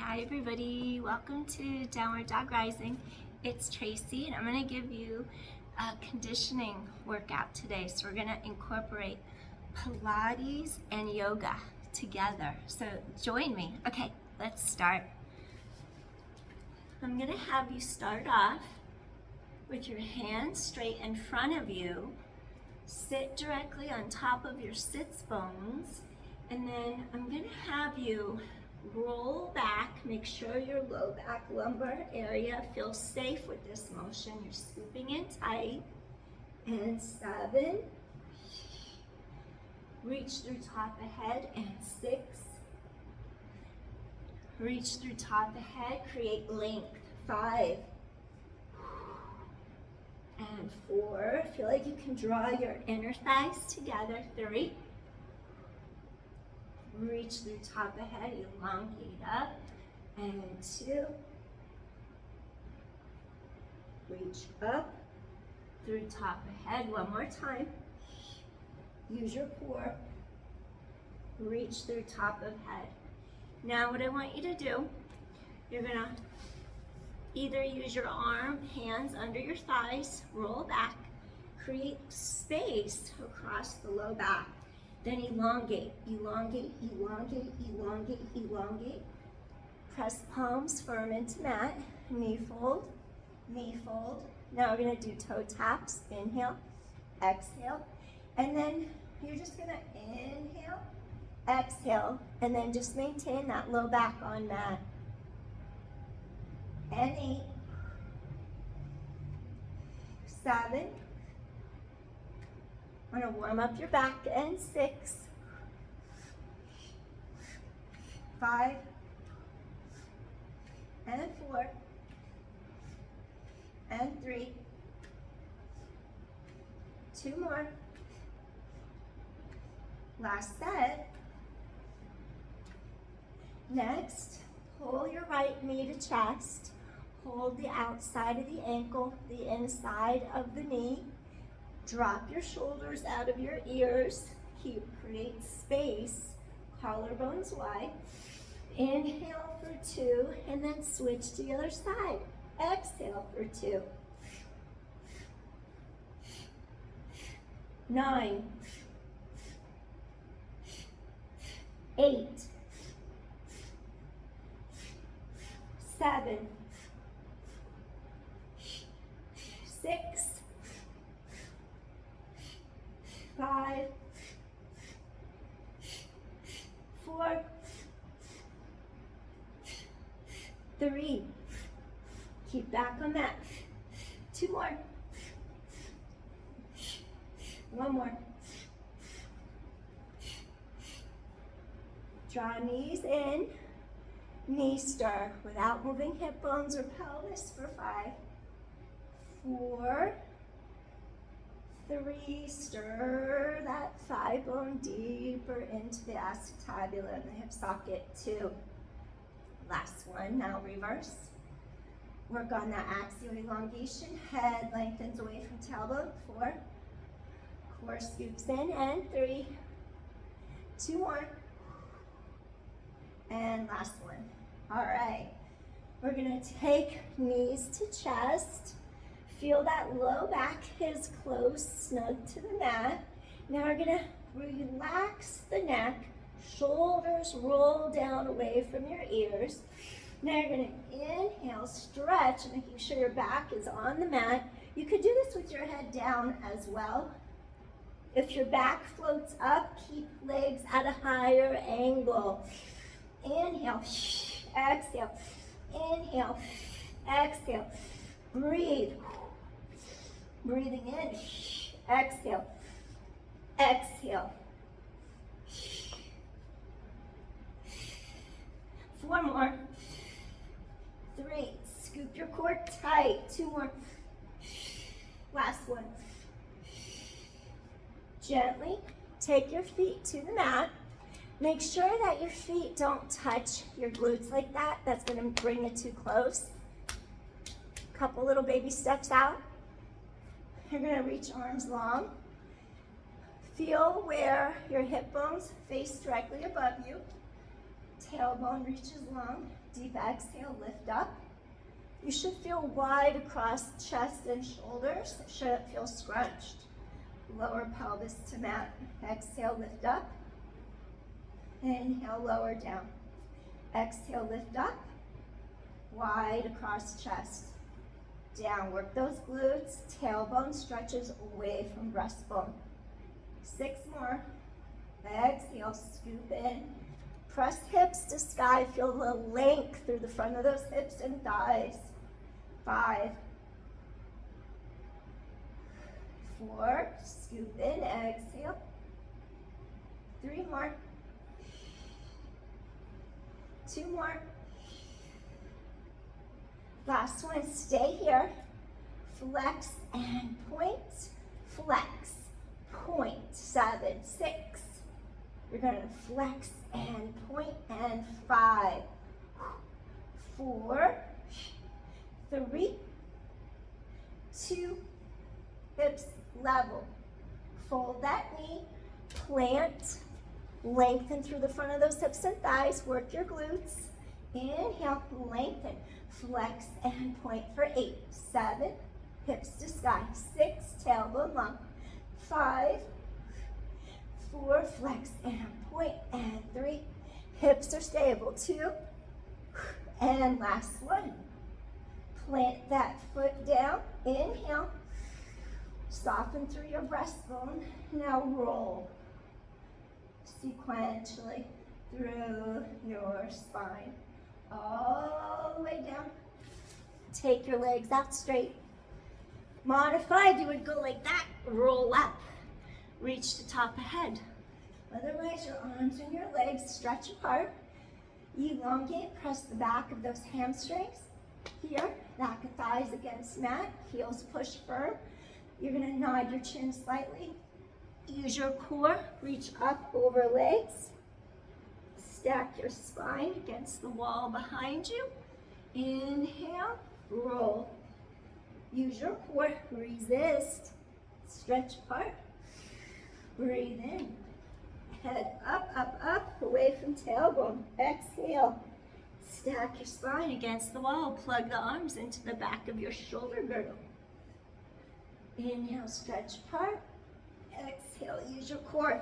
Hi everybody, welcome to Downward Dog Rising. It's Tracy and I'm going to give you a conditioning workout today. So we're going to incorporate Pilates and yoga together. So join me. Okay, let's start. I'm going to have you start off with your hands straight in front of you. Sit directly on top of your sits bones, and then I'm going to have you roll back. Make sure your low back lumbar area feels safe with this motion. You're scooping in tight. And 7. Reach through top of head. And 6. Reach through top of head. Create length. 5. And 4. Feel like you can draw your inner thighs together. 3. Reach through top of head, elongate up. And 2. Reach up through top of head. One more time. Use your core. Reach through top of head. Now what I want you to do, you're gonna either use your hands under your thighs, roll back, create space across the low back. Then elongate, elongate, elongate, elongate, elongate. Press palms firm into mat. Knee fold, knee fold. Now we're gonna do toe taps. Inhale, exhale. And then you're just gonna inhale, exhale, and then just maintain that low back on mat. And 8, 7. I'm going to warm up your back. And 6, 5, and 4, and 3. 2 more. Last set. Next, pull your right knee to chest. Hold the outside of the ankle, the inside of the knee. Drop your shoulders out of your ears. Create space, collarbones wide. Inhale for 2, and then switch to the other side. Exhale for 2. 9, 8, 7, 6, 5, 4, 3. Keep back on that. 2 more. 1 more. Draw knees in. Knee stir without moving hip bones or pelvis for 5, 4, 3, stir that thigh bone deeper into the acetabulum and the hip socket. 2. Last one, now reverse. Work on that axial elongation. Head lengthens away from tailbone. 4. Core scoops in. And 3. 2 more. And last one. All right. We're going to take knees to chest. Feel that low back is close, snug to the mat. Now we're gonna relax the neck, shoulders roll down away from your ears. Now you're gonna inhale, stretch, making sure your back is on the mat. You could do this with your head down as well. If your back floats up, keep legs at a higher angle. Inhale, exhale, inhale, exhale. Breathe. Breathing in, exhale, exhale. 4 more. 3, scoop your core tight. 2 more. Last one. Gently take your feet to the mat. Make sure that your feet don't touch your glutes like that. That's gonna bring it too close. Couple little baby steps out. You're gonna reach arms long. Feel where your hip bones face directly above you. tailbone reaches long. Deep exhale, lift up. You should feel wide across chest and shoulders. It shouldn't feel scrunched. Lower pelvis to mat. Exhale, lift up. Inhale, lower down. Exhale, lift up. Wide across chest. Down, work those glutes. Tailbone stretches away from breastbone. 6 more. Exhale, scoop in. Press hips to sky. Feel the length through the front of those hips and thighs. 5. 4. Scoop in. Exhale. 3 more. 2 more. Last one. Stay here. Flex and point. Flex. Point. 7. 6. You're going to flex and point, and 5, 4, 3, 2, hips level. Fold that knee, plant, lengthen through the front of those hips and thighs, work your glutes. Inhale, lengthen, flex and point for 8, 7, hips to sky, 6, tailbone long, 5, 4, flex and point, and 3, hips are stable, 2, and last one. Plant that foot down, inhale, soften through your breastbone, now roll sequentially through your spine, all the way down. Take your legs out straight. Modified, you would go like that, roll up. Reach the top ahead. Otherwise, your arms and your legs stretch apart. Elongate, press the back of those hamstrings. Here, back of thighs against mat, heels push firm. You're gonna nod your chin slightly. Use your core, reach up over legs. Stack your spine against the wall behind you. Inhale, roll. Use your core, resist. Stretch apart. Breathe in. Head up, up, up, away from tailbone. Exhale. Stack your spine against the wall. Plug the arms into the back of your shoulder girdle. Inhale, stretch apart. Exhale, use your core.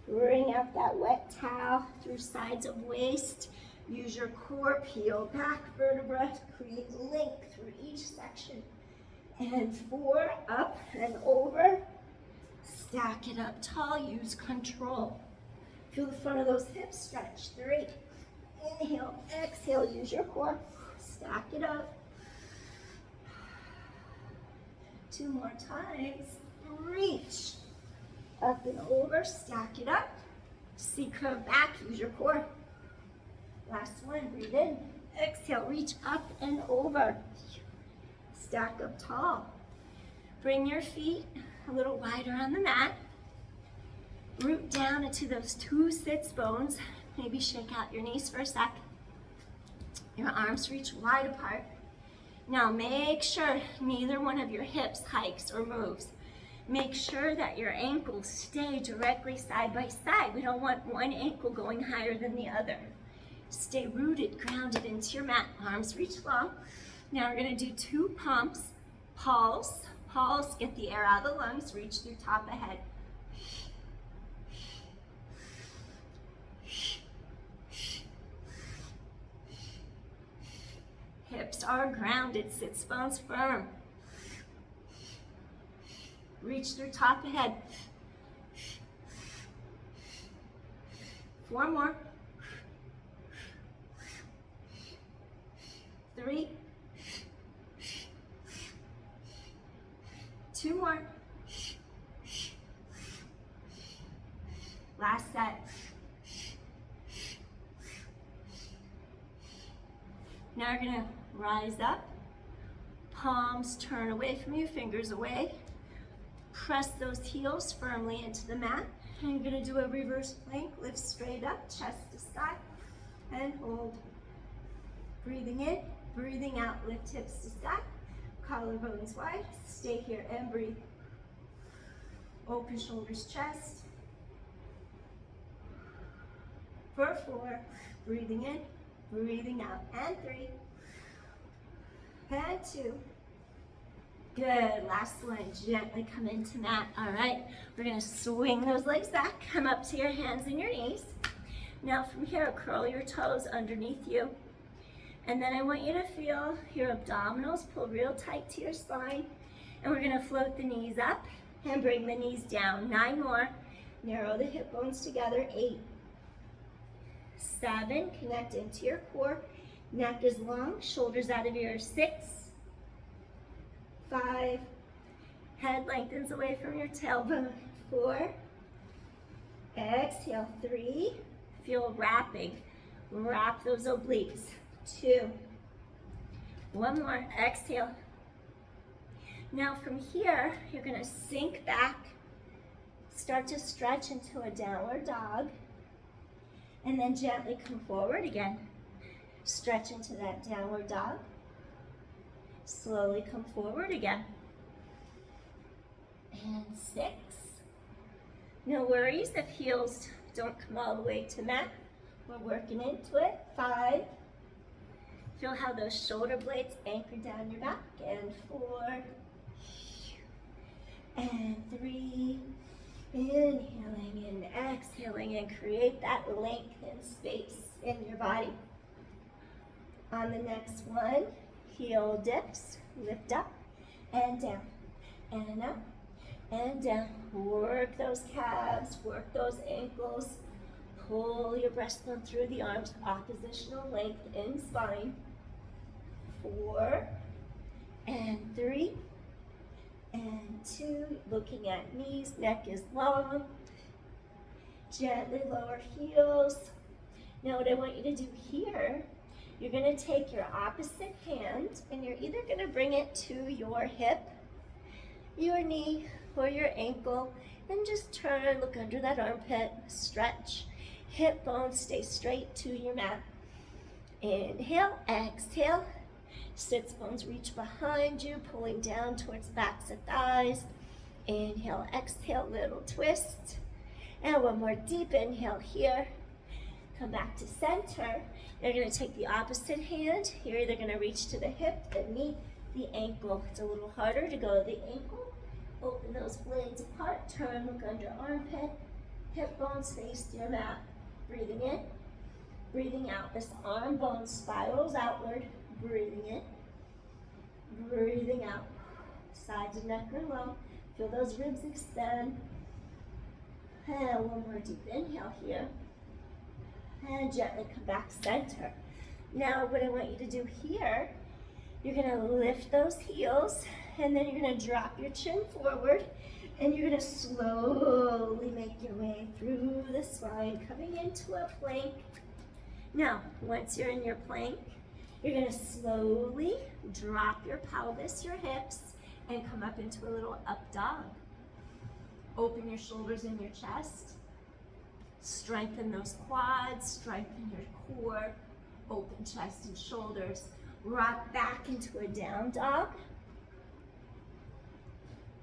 Bring out that wet towel through sides of waist. Use your core, peel back vertebra, create length through each section. And 4, up and over. Stack it up tall, use control. Feel the front of those hips stretch. 3, inhale, exhale, use your core. Stack it up. 2 more times. Reach. Up and over, stack it up. C curve back, use your core. Last one, breathe in. Exhale, reach up and over. Stack up tall. Bring your feet a little wider on the mat. Root down into those 2 sits bones. Maybe shake out your knees for a sec. Your arms reach wide apart. Now make sure neither one of your hips hikes or moves. Make sure that your ankles stay directly side by side. We don't want one ankle going higher than the other. Stay rooted, grounded into your mat. Arms reach long. Now we're going to do 2 pumps. Pulse. Pulse, get the air out of the lungs. Reach through top ahead. Hips are grounded. Sits bones firm. Reach through top ahead. 4 more. 3. 2 more. Last set. Now we're gonna rise up. Palms turn away from you, fingers away. Press those heels firmly into the mat. And you're gonna do a reverse plank. Lift straight up, chest to sky, and hold. Breathing in, breathing out, lift hips to sky. Collarbones wide, stay here and breathe. Open shoulders, chest. for 4, breathing in, breathing out, and 3, and 2. Good, last one, gently come into mat. All right, we're gonna swing those legs back, come up to your hands and your knees. Now from here, curl your toes underneath you. And then I want you to feel your abdominals pull real tight to your spine. And we're gonna float the knees up and bring the knees down. 9 more, narrow the hip bones together. 8, 7, connect into your core. Neck is long, shoulders out of ears. 6, 5, head lengthens away from your tailbone. 4, exhale. 3, feel wrapping, wrap those obliques. 2, 1 more, exhale. Now from here, you're gonna sink back, start to stretch into a downward dog, and then gently come forward again. Stretch into that downward dog. Slowly come forward again. And 6. No worries if heels don't come all the way to mat. We're working into it. 5. Feel how those shoulder blades anchor down your back. And 4. And 3. Inhaling and exhaling, and create that length and space in your body. On the next one, heel dips, lift up and down, and up and down. Work those calves, work those ankles. Pull your breastbone through the arms, oppositional length in spine. 4 and 3 and 2. Looking at knees, neck is long. Gently lower heels. Now what I want you to do here, you're going to take your opposite hand and you're either going to bring it to your hip, your knee, or your ankle, and just turn, look under that armpit, stretch. Hip bones stay straight to your mat. Inhale, exhale. Sits bones reach behind you, pulling down towards backs of thighs. Inhale, exhale, little twist. And one more deep inhale here. Come back to center. You're going to take the opposite hand. You're either going to reach to the hip, the knee, the ankle. It's a little harder to go to the ankle. Open those blades apart. Turn, look under armpit. Hip bones face your mat. Breathing in, breathing out. This arm bone spirals outward. Breathing in, breathing out. Sides of neck are low. Feel those ribs extend. And one more deep inhale here. And gently come back center. Now what I want you to do here, you're going to lift those heels, and then you're going to drop your chin forward, and you're going to slowly make your way through the spine, coming into a plank. Now, once you're in your plank, you're going to slowly drop your pelvis, your hips, and come up into a little up dog. Open your shoulders and your chest. Strengthen those quads, strengthen your core, open chest and shoulders. Rock back into a down dog.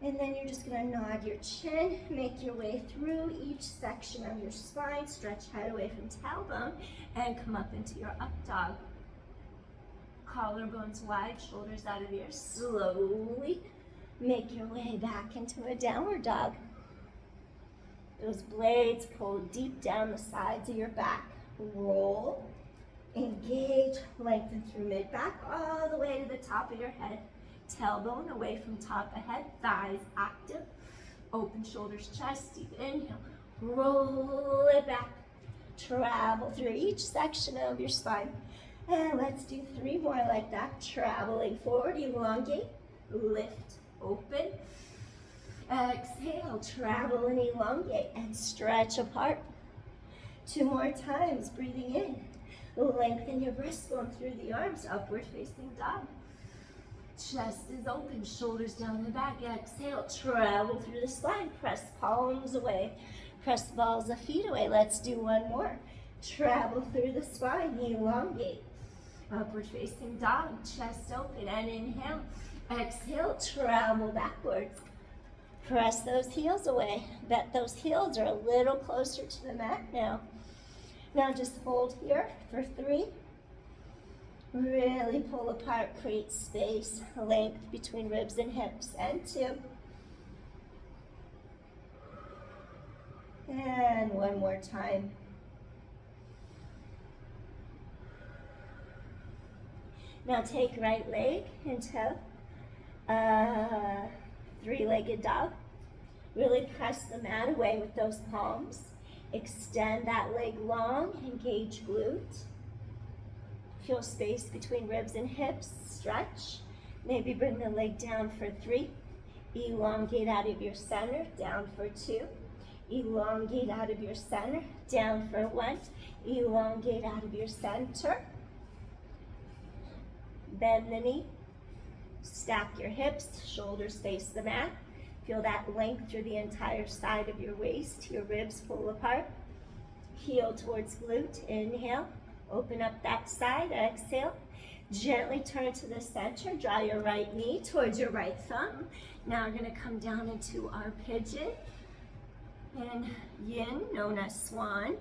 And then you're just going to nod your chin, make your way through each section of your spine, stretch head away from tailbone, and come up into your up dog. Collarbones wide, shoulders out of ears. Slowly make your way back into a downward dog. Those blades pull deep down the sides of your back. Roll, engage, lengthen through mid-back all the way to the top of your head. Tailbone away from top of head, thighs active. Open shoulders, chest, deep inhale. Roll it back. Travel through each section of your spine. And let's do 3 more like that. Traveling forward, elongate, lift, open. Exhale, travel and elongate and stretch apart. 2 more times, breathing in. Lengthen your breastbone through the arms, upward facing dog. Chest is open, shoulders down the back. Exhale, travel through the spine. Press palms away. Press balls of feet away. Let's do 1 more. Travel through the spine, elongate. Upward facing dog, chest open, and inhale. Exhale, travel backwards. Press those heels away. Bet those heels are a little closer to the mat now. Now just hold here for 3. Really pull apart, create space, length between ribs and hips, and 2. And one more time. Now take right leg into a 3-legged dog. Really press the mat away with those palms. Extend that leg long, engage glute. Feel space between ribs and hips, stretch. Maybe bring the leg down for 3. Elongate out of your center, down for 2. Elongate out of your center, down for 1. Elongate out of your center. Bend the knee. Stack your hips, shoulders face the mat. Feel that length through the entire side of your waist. Your ribs pull apart. Heel towards glute. Inhale. Open up that side. Exhale. Gently turn to the center. Draw your right knee towards your right thumb. Now we're going to come down into our pigeon and yin, known as swan.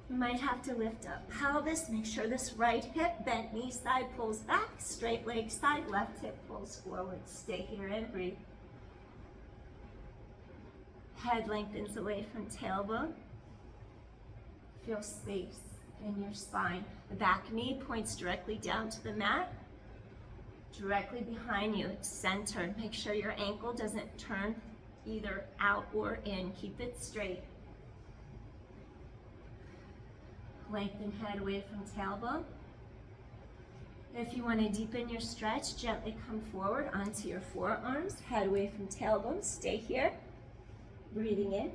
You might have to lift up pelvis. Make sure this right hip, bent knee side pulls back. Straight leg side, left hip pulls forward. Stay here and breathe. Head lengthens away from tailbone. Feel space in your spine. The back knee points directly down to the mat. Directly behind you, it's centered. Make sure your ankle doesn't turn either out or in. Keep it straight. Lengthen head away from tailbone. If you want to deepen your stretch, gently come forward onto your forearms. Head away from tailbone. Stay here. Breathing in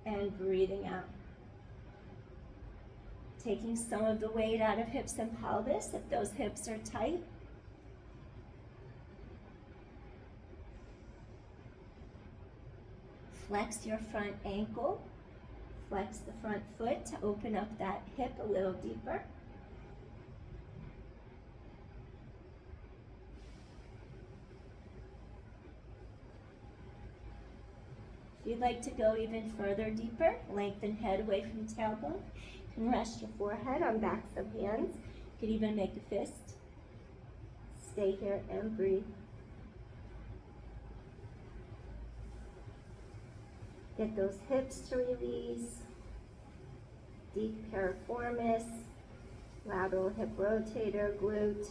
and breathing out. Taking some of the weight out of hips and pelvis if those hips are tight. Flex your front ankle. Flex the front foot to open up that hip a little deeper. If you'd like to go even further deeper, lengthen head away from tailbone. You can rest your forehead on backs of hands. You could even make a fist. Stay here and breathe. Get those hips to release. Deep piriformis, lateral hip rotator, glute,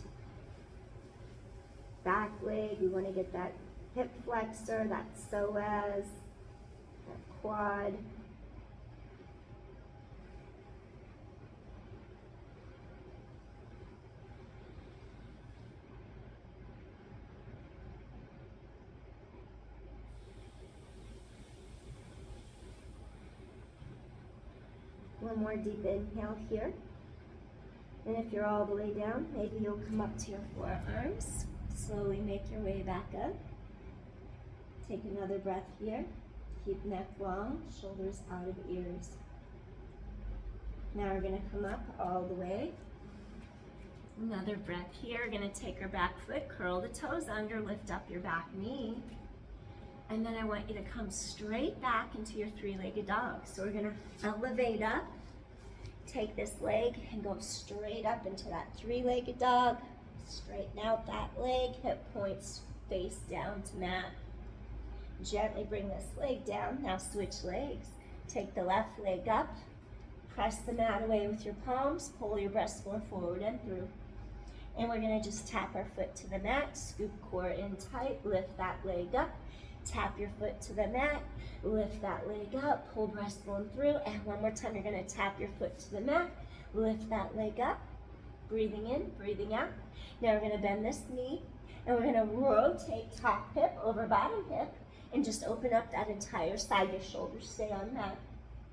back leg. We want to get that hip flexor, that psoas, that quad. One more deep inhale here. And if you're all the way down, maybe you'll come up to your forearms. Slowly make your way back up. Take another breath here. Keep neck long, shoulders out of ears. Now we're going to come up all the way. Another breath here. We're going to take our back foot, curl the toes under, lift up your back knee. And then I want you to come straight back into your 3-legged dog. So we're going to elevate up, take this leg and go straight up into that 3-legged dog. Straighten out that leg, hip points face down to mat. Gently bring this leg down. Now switch legs. Take the left leg up, press the mat away with your palms, pull your breastbone forward and through. And we're going to just tap our foot to the mat, scoop core in tight, lift that leg up. Tap your foot to the mat, lift that leg up, pull breastbone through, and one more time you're going to tap your foot to the mat, lift that leg up, breathing in, breathing out. Now we're going to bend this knee, and we're going to rotate top hip over bottom hip, and just open up that entire side. Your shoulders stay on mat.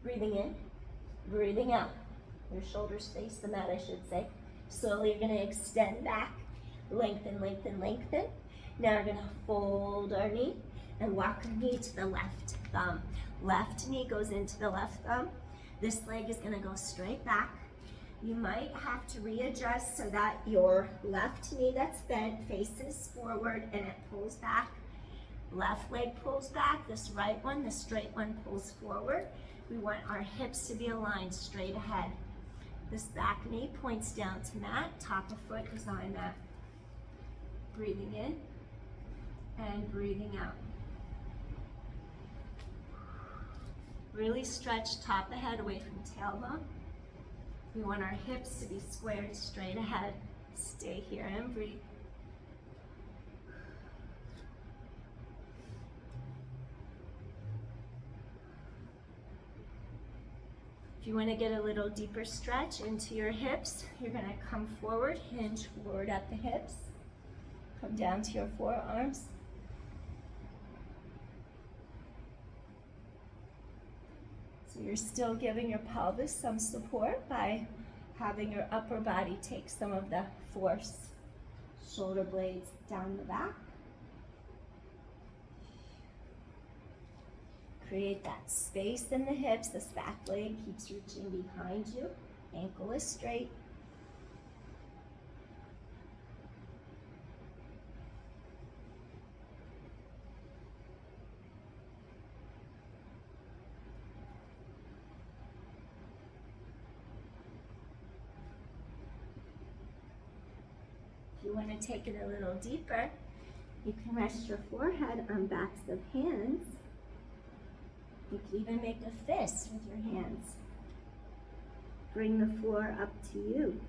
Breathing in, breathing out. Your shoulders face the mat, I should say. Slowly you're going to extend back, lengthen, lengthen, lengthen. Now we're going to fold our knee and walk our knee to the left thumb. Left knee goes into the left thumb. This leg is going to go straight back. You might have to readjust so that your left knee that's bent faces forward and it pulls back. Left leg pulls back. This right one, the straight one, pulls forward. We want our hips to be aligned straight ahead. This back knee points down to mat, top of foot is on mat. Breathing in and breathing out. Really stretch top of head away from tailbone. We want our hips to be squared straight ahead. Stay here and breathe. If you want to get a little deeper stretch into your hips, you're going to come forward, hinge forward at the hips. Come down to your forearms. So you're still giving your pelvis some support by having your upper body take some of the force. Shoulder blades down the back. Create that space in the hips. This back leg keeps reaching behind you. Ankle is straight. If you want to take it a little deeper, you can rest your forehead on backs of hands. You can even make a fist with your hands. Bring the floor up to you.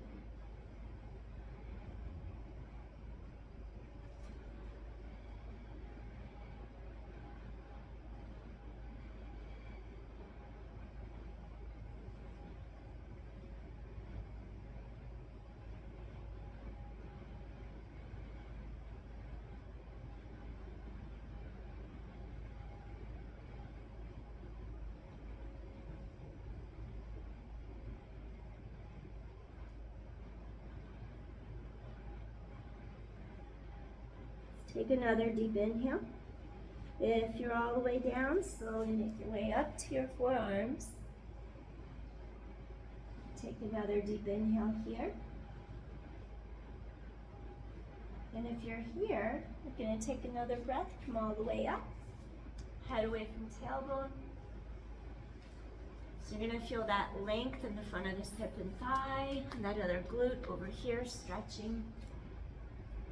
Take another deep inhale. If you're all the way down, slowly make your way up to your forearms. Take another deep inhale here. And if you're here, you're going to take another breath, come all the way up. Head away from tailbone. So you're going to feel that length in the front of this hip and thigh, and that other glute over here stretching.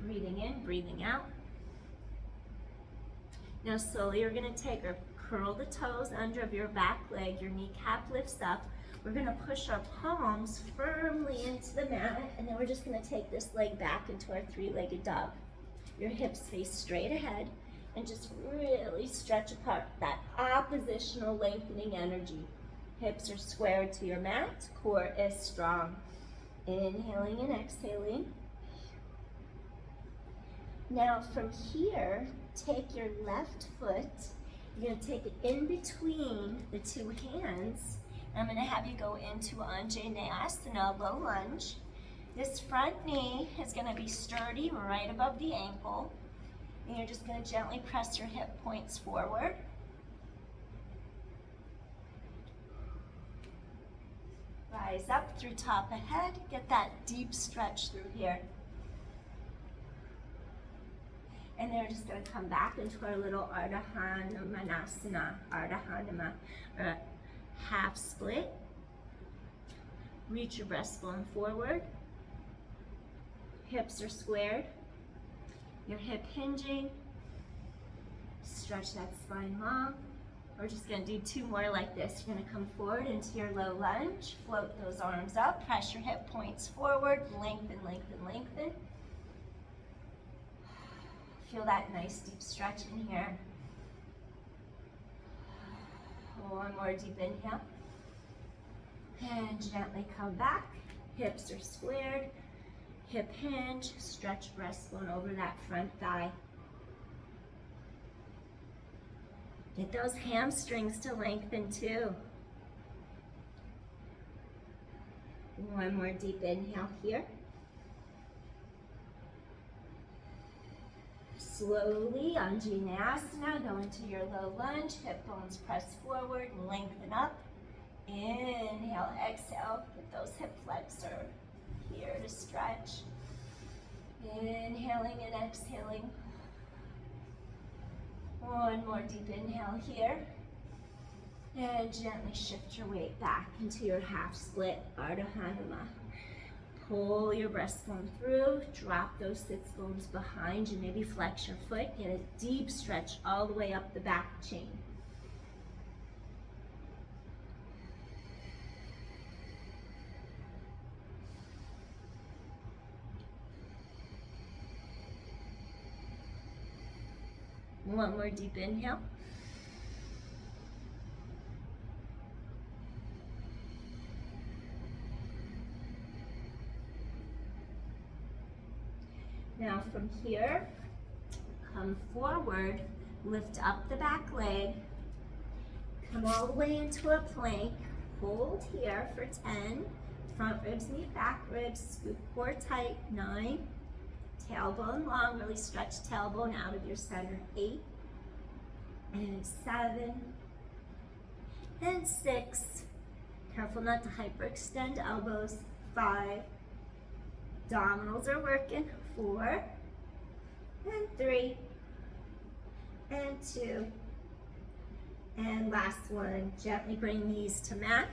Breathing in, breathing out. Now slowly you're going to take or curl the toes under of your back leg, your kneecap lifts up. We're going to push our palms firmly into the mat, and then we're just going to take this leg back into our three-legged dog. Your hips face straight ahead, and just really stretch apart that oppositional lengthening energy. Hips are squared to your mat, core is strong. Inhaling and exhaling. Now from here, take your left foot, you're going to take it in between the two hands. I'm going to have you go into Anjaneyasana, low lunge. This front knee is going to be sturdy right above the ankle. And you're just going to gently press your hip points forward. Rise up through top of head, get that deep stretch through here. And then we're just going to come back into our little Ardha Hanumanasana, or half split. Reach your breastbone forward. Hips are squared. Your hip hinging. Stretch that spine long. We're just going to do two more like this. You're going to come forward into your low lunge. Float those arms up. Press your hip points forward. Lengthen, lengthen, lengthen. Feel that nice deep stretch in here. One more deep inhale. And gently come back. Hips are squared. Hip hinge. Stretch breastbone over that front thigh. Get those hamstrings to lengthen too. One more deep inhale here. Slowly, Anjaneyasana, go into your low lunge, hip bones press forward, lengthen up. Inhale, exhale, get those hip flexor here to stretch. Inhaling and exhaling. One more deep inhale here. And gently shift your weight back into your half split Ardha Hanuman. Pull your breastbone through, drop those sits bones behind you, maybe flex your foot, get a deep stretch all the way up the back chain. One more deep inhale. Now from here, come forward, lift up the back leg, come all the way into a plank, hold here for 10, front ribs meet back ribs, scoop core tight, 9, tailbone long, really stretch tailbone out of your center, 8, and 7, and 6, careful not to hyperextend elbows, 5, abdominals are working, 4, and 3, and 2, and last one. Gently bring knees to mat.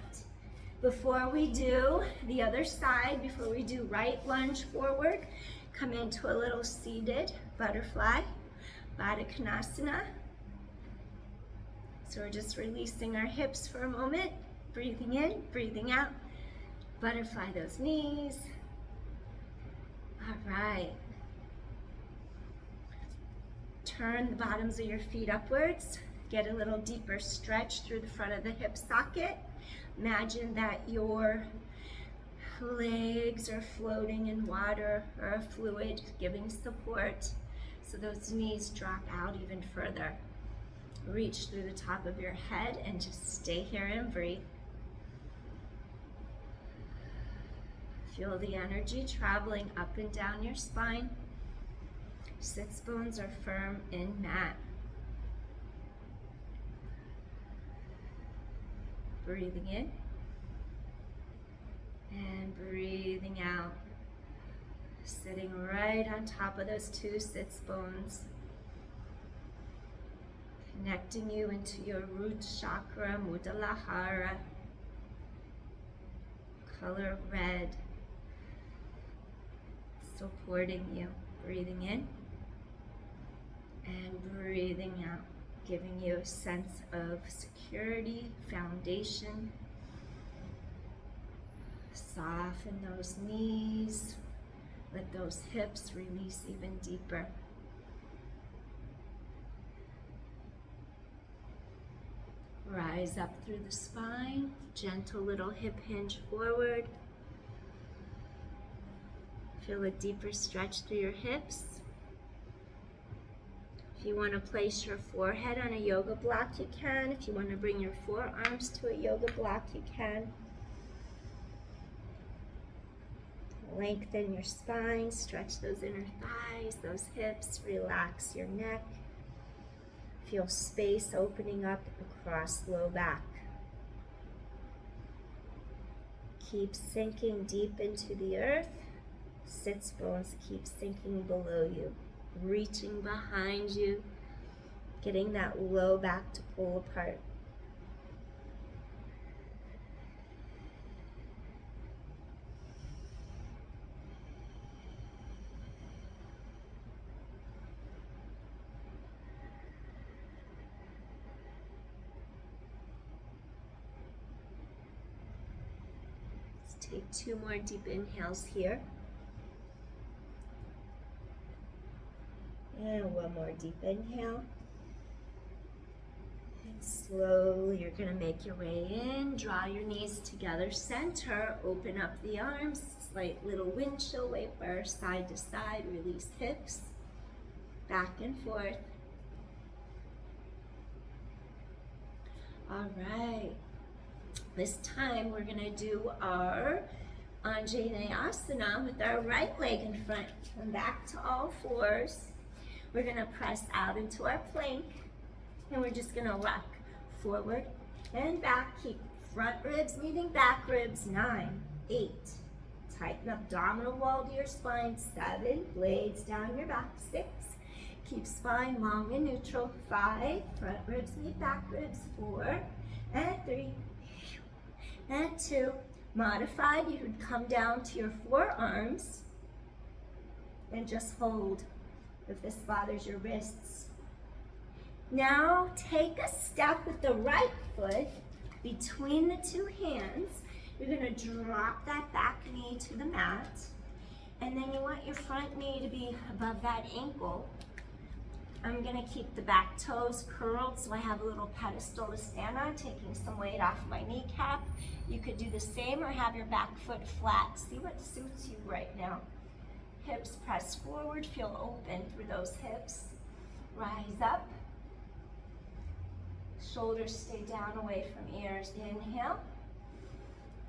Before we do the other side, before we do right lunge forward, come into a little seated butterfly, Baddha Konasana. So we're just releasing our hips for a moment, breathing in, breathing out. Butterfly those knees. All right. Turn the bottoms of your feet upwards. Get a little deeper stretch through the front of the hip socket. Imagine that your legs are floating in water or a fluid, giving support. So those knees drop out even further. Reach through the top of your head and just stay here and breathe. Feel the energy traveling up and down your spine. Sits bones are firm in mat. Breathing in and breathing out. Sitting right on top of those two sits bones. Connecting you into your root chakra, Muladhara. Color red. Supporting you. Breathing in and breathing out, giving you a sense of security, foundation. Soften those knees. Let those hips release even deeper. Rise up through the spine, gentle little hip hinge forward. Feel a deeper stretch through your hips. If you want to place your forehead on a yoga block, you can. If you want to bring your forearms to a yoga block, you can. Lengthen your spine, stretch those inner thighs, those hips, relax your neck. Feel space opening up across low back. Keep sinking deep into the earth. Sits bones keep sinking below you, reaching behind you, getting that low back to pull apart. Let's take 2 more deep inhales here. And 1 more deep inhale. And slowly you're going to make your way in. Draw your knees together, center, open up the arms, slight little windshield wiper, side to side, release hips, back and forth. All right. This time we're going to do our Anjaneyasana with our right leg in front. Come back to all fours. We're going to press out into our plank, and we're just going to rock forward and back. Keep front ribs meeting back ribs. 9, 8. Tighten abdominal wall to your spine. 7. Blades down your back. 6. Keep spine long and neutral. 5. Front ribs meet back ribs. 4. and 3, and 2. Modified, you would come down to your forearms and just hold if this bothers your wrists. Now take a step with the right foot between the two hands. You're going to drop that back knee to the mat, and then you want your front knee to be above that ankle. I'm going to keep the back toes curled so I have a little pedestal to stand on, taking some weight off my kneecap. You could do the same or have your back foot flat. See what suits you right now. Hips press forward, feel open through those hips. Rise up. Shoulders stay down away from ears. Inhale.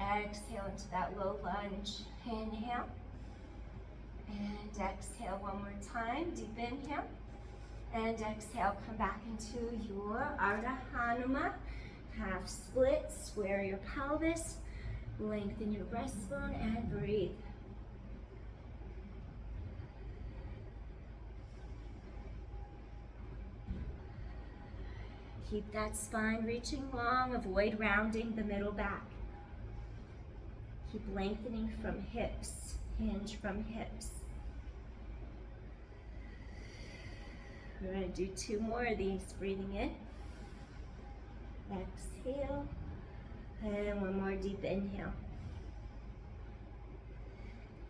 Exhale into that low lunge. Inhale. And exhale one more time. Deep inhale. And exhale, come back into your Ardha Hanuman. Half split, square your pelvis, lengthen your breastbone, and breathe. Keep that spine reaching long, avoid rounding the middle back. Keep lengthening from hips, hinge from hips. We're going to do 2 more of these, breathing in. Exhale. And one more deep inhale.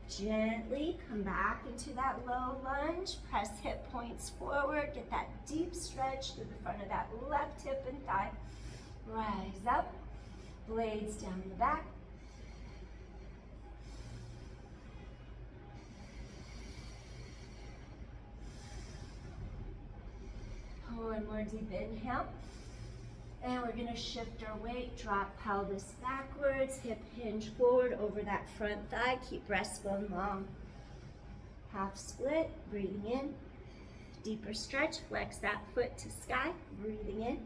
Gently come back into that low lunge. Press hip points forward. Get that deep stretch through the front of that left hip and thigh. Rise up. Blades down the back. One more deep inhale. And we're going to shift our weight, drop pelvis backwards, hip hinge forward over that front thigh. Keep breastbone long. Half split, breathing in. Deeper stretch, flex that foot to sky, breathing in.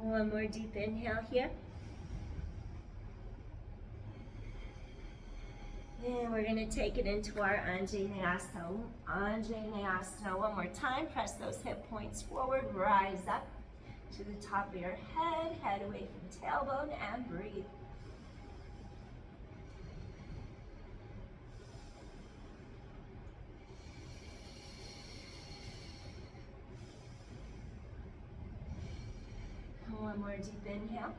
One more deep inhale here. And we're going to take it into our Anjaneyasana. Anjaneyasana. One more time. Press those hip points forward. Rise up to the top of your head. Head away from tailbone and breathe. One more deep inhale.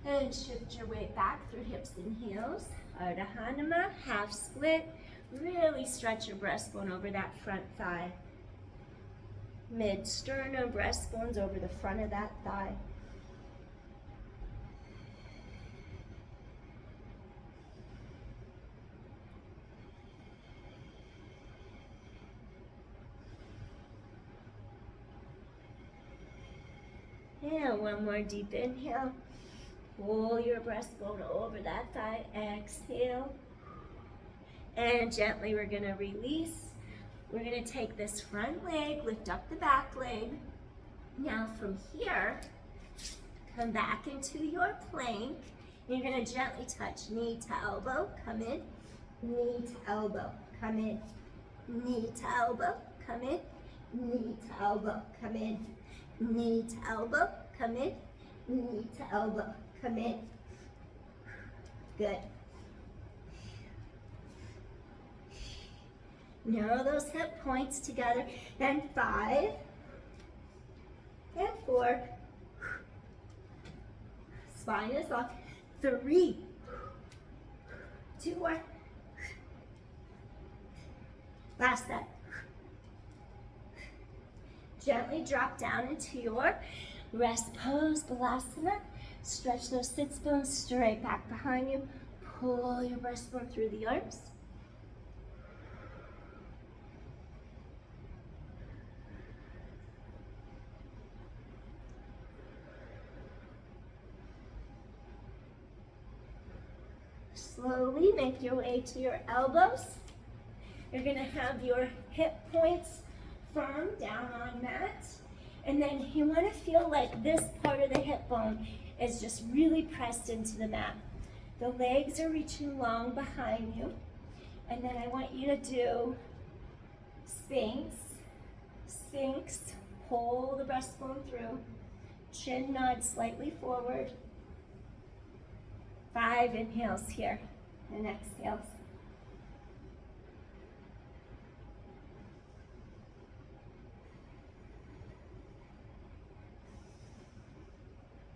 And shift your weight back through hips and heels. Ardha Hanuman, half split. Really stretch your breastbone over that front thigh. Mid-sternum, breastbones over the front of that thigh. And one more deep inhale. Pull your breastbone over that thigh. Exhale. And gently we're going to release. We're going to take this front leg, lift up the back leg. Now from here, come back into your plank. You're going to gently touch knee to elbow. Come in. Knee to elbow. Come in. Knee to elbow. Come in. Knee to elbow. Come in. Knee to elbow. Come in. Knee to elbow. Come in. Good. Narrow those hip points together. And 5. And 4. Spine is long. 3. 2 more. Last set. Gently drop down into your rest pose, Balasana. Stretch those sits bones straight back behind you. Pull your breastbone through the arms. Slowly make your way to your elbows. You're going to have your hip points firm down on mat. And then you want to feel like this part of the hip bone is just really pressed into the mat. The legs are reaching long behind you. And then I want you to do Sphinx. Sphinx, pull the breastbone through. Chin nod slightly forward. 5 inhales here and exhales.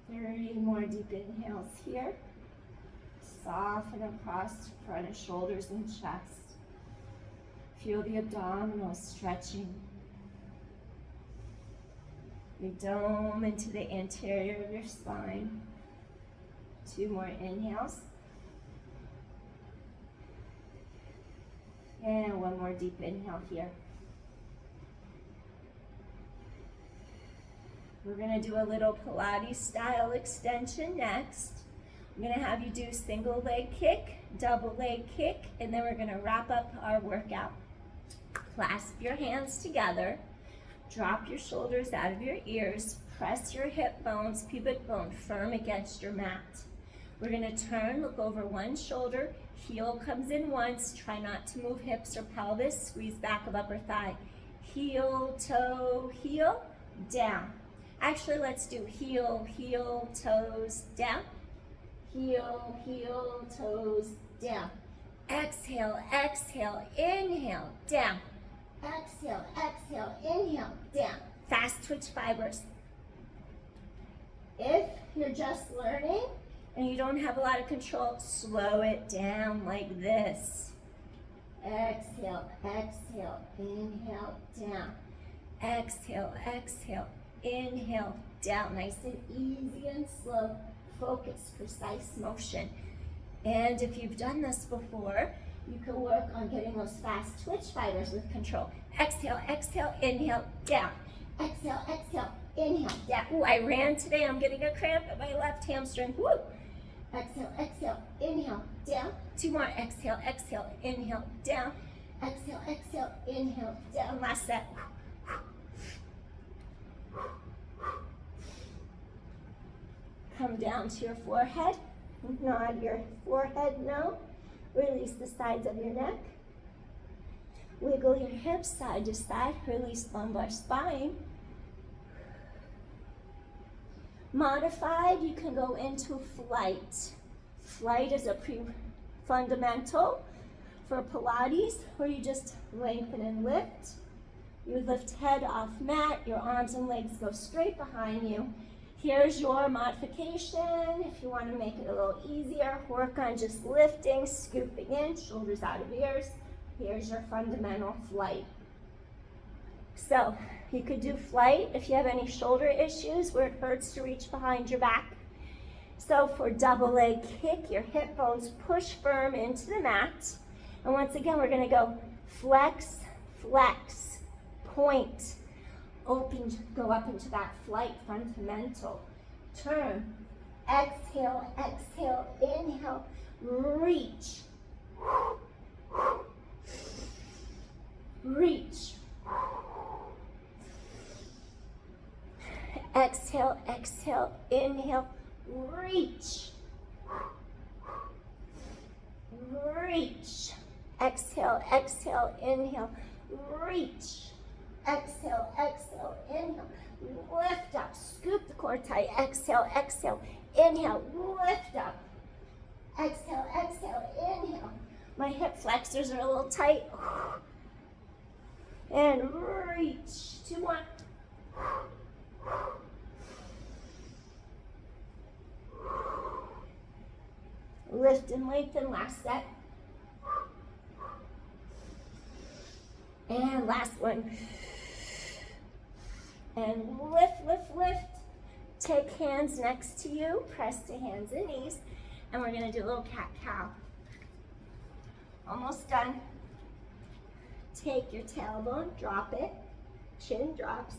Three more deep inhales here. Soften across front of shoulders and chest. Feel the abdominals stretching. Your dome into the anterior of your spine. 2 more inhales. And 1 more deep inhale here. We're going to do a little Pilates style extension next. I'm going to have you do single leg kick, double leg kick, and then we're going to wrap up our workout. Clasp your hands together. Drop your shoulders out of your ears. Press your hip bones, pubic bone firm against your mat. We're going to turn, look over one shoulder. Heel comes in once. Try not to move hips or pelvis. Squeeze back of upper thigh. Heel, toe, heel, down. Actually, let's do heel, heel, toes, down. Heel, heel, toes, down. Exhale, exhale, inhale, down. Exhale, exhale, inhale, down. Fast twitch fibers. If you're just learning and you don't have a lot of control, slow it down like this. Exhale, exhale, inhale, down. Exhale, exhale, inhale, down. Nice and easy and slow. Focus, precise motion. And if you've done this before, you can work on getting those fast twitch fibers with control. Exhale, exhale, inhale, down. Exhale, exhale, inhale, down. Ooh, I ran today. I'm getting a cramp at my left hamstring. Woo! Exhale, exhale, inhale, down. 2 more. Exhale, exhale, inhale, down. Exhale, exhale, inhale, down. Last set. Come down to your forehead. Nod your forehead no. Release the sides of your neck. Wiggle your hips side to side. Release lumbar spine. Modified, you can go into flight. Flight is a fundamental for Pilates, where you just lengthen and lift. You lift head off mat. Your arms and legs go straight behind you. Here's your modification. If you want to make it a little easier, work on just lifting, scooping in, shoulders out of ears. Here's your fundamental flight. So you could do flight if you have any shoulder issues where it hurts to reach behind your back. So for double leg kick, your hip bones push firm into the mat. And once again, we're going to go flex, flex, point. Open, go up into that flight fundamental. Turn, exhale, exhale, inhale, reach. Reach. Exhale, exhale, inhale, reach. Reach. Exhale, exhale, inhale, reach. Exhale, exhale, inhale, lift up, scoop the core tight, exhale, exhale, inhale, lift up, exhale, exhale, inhale. My hip flexors are a little tight. And reach. 2 more. Lift and lengthen, last set. And last one. And lift, lift, lift. Take hands next to you, press to hands and knees, and we're going to do a little cat-cow. Almost done. Take your tailbone, drop it, chin drops.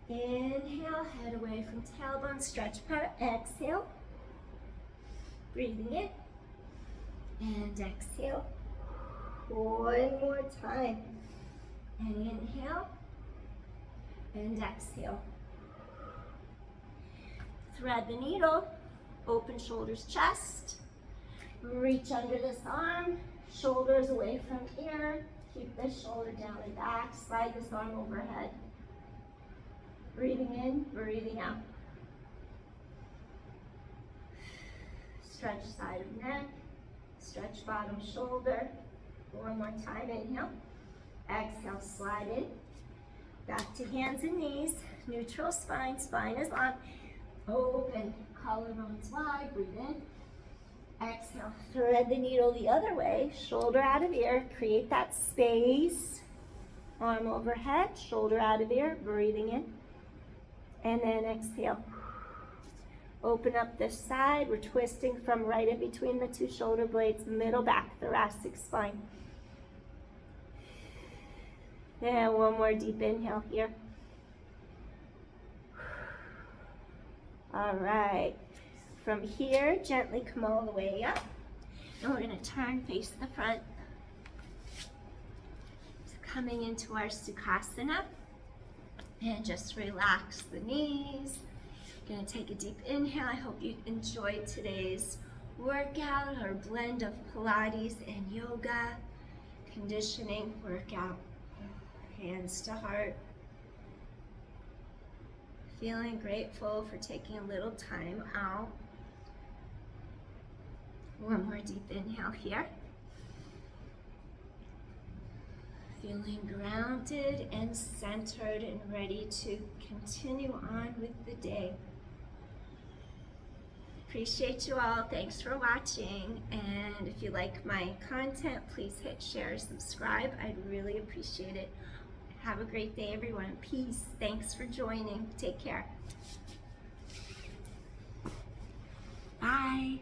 Inhale, head away from tailbone, stretch apart, exhale. Breathing in, and exhale. 1 more time. And inhale, and exhale. Thread the needle, open shoulders, chest. Reach under this arm, Shoulders away from ear. Keep this shoulder down and back. Slide this arm overhead. Breathing in, breathing out. Stretch side of neck. Stretch bottom shoulder. One more time, inhale. Exhale, slide in. Back to hands and knees. Neutral spine, spine is long. Open, collarbones wide, breathe in. Exhale, thread the needle the other way, shoulder out of ear, create that space. Arm overhead, shoulder out of ear, breathing in. And then exhale. Open up this side, we're twisting from right in between the two shoulder blades, middle back, thoracic spine. And one more deep inhale here. All right. From here, gently come all the way up. And we're going to turn, face the front. So coming into our Sukhasana. And just relax the knees. Going to take a deep inhale. I hope you enjoyed today's workout, our blend of Pilates and yoga, conditioning workout. Hands to heart. Feeling grateful for taking a little time out. One more deep inhale here. Feeling grounded and centered and ready to continue on with the day. Appreciate you all. Thanks for watching. And if you like my content, please hit share, subscribe. I'd really appreciate it. Have a great day, everyone. Peace. Thanks for joining. Take care. Bye.